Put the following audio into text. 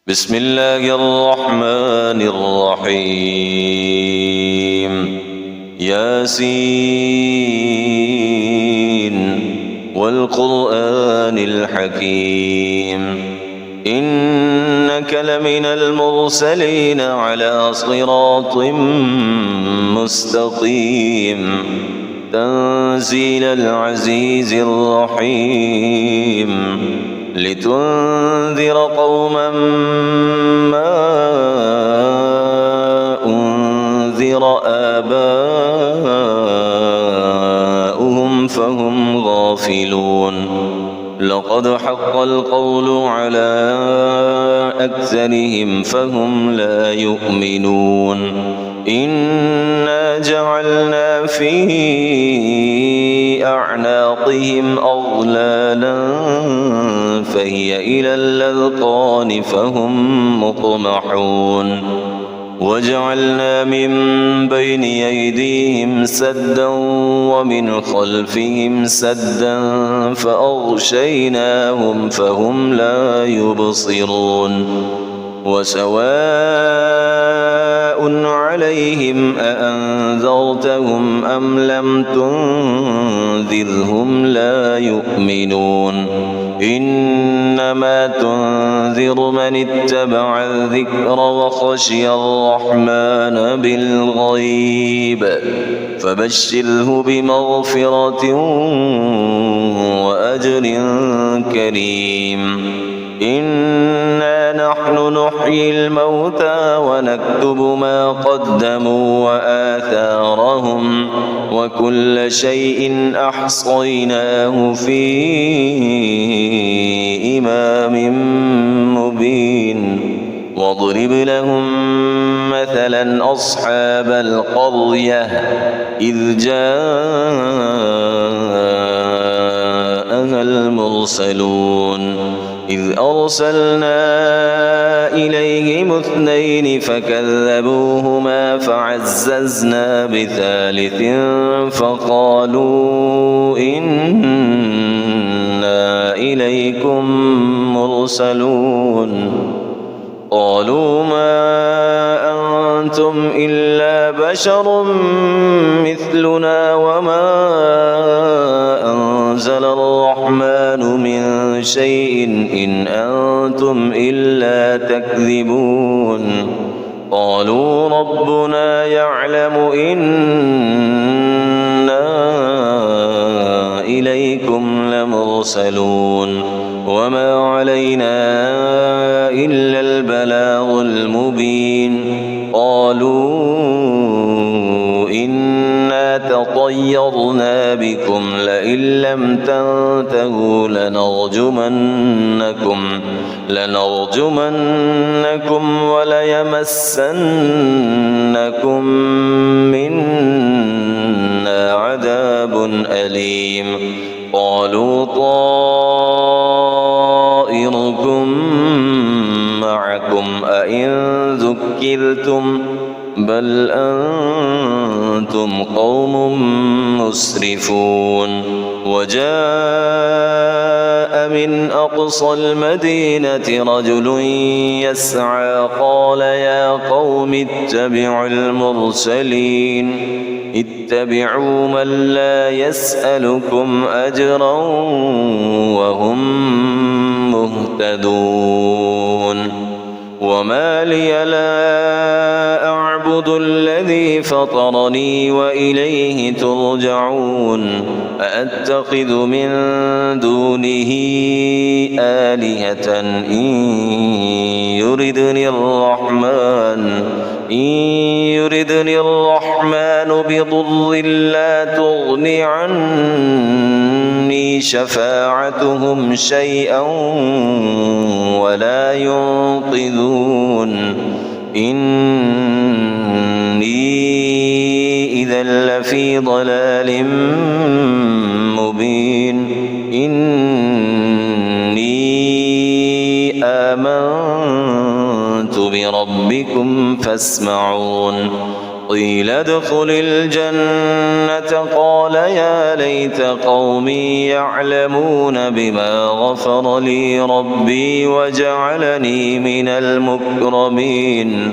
بسم الله الرحمن الرحيم ياسين والقرآن الحكيم إنك لمن المرسلين على صراط مستقيم تنزيل العزيز الرحيم لتنذر قوما ما أنذر آباؤهم فهم غافلون لقد حق القول على أكثرهم فهم لا يؤمنون إنا جعلنا في أعناقهم أغلالا فهي إلى الأذقان فهم مطمحون وجعلنا من بين أيديهم سدا ومن خلفهم سدا فأغشيناهم فهم لا يبصرون وسواء عليهم أأنذرتهم أم لم تنذرهم لا يؤمنون إنما تنذر من اتبع الذكر وخشي الرحمن بالغيب فبشره بمغفرة وأجر كريم إنا نحن نحيي الموتى ونكتب ما قدموا وآثارهم وكل شيء أحصيناه في إمام مبين واضرب لهم مثلا أصحاب القرية إذ جاءها المرسلون إذ أرسلنا إليهم اثنين فكذبوهما فعززنا بثالث فقالوا إنا إليكم مرسلون قالوا ما أنتم إلا بشر مثلنا وما أنزل الرحمن من شيء إن أنتم إلا تكذبون قالوا ربنا يعلم إنا إليكم لمرسلون وما علينا إلا البلاغ المبين قالوا إنا تطيرنا بكم لئن لم تنتهوا لنرجمنكم وليمسنكم منا عذاب أليم قالوا طائركم معكم أئن ذكرتم بل أنتم قوم مسرفون وجاء من أقصى المدينة رجل يسعى قال يا قوم اتبعوا المرسلين اتبعوا من لا يسألكم أجرا وهم مهتدون وما لي لا أعبد الذي فطرني وإليه ترجعون أأتخذ من دونه آلهة إن يردني الرحمن بضر لا تغن عني شفاعتهم شيئا ولا ينقذون إني إذا لفي ضلال مبين إني آمنت بربكم فاسمعون قيل ادخل الجنة قال يا ليت قومي يعلمون بما غفر لي ربي وجعلني من المكرمين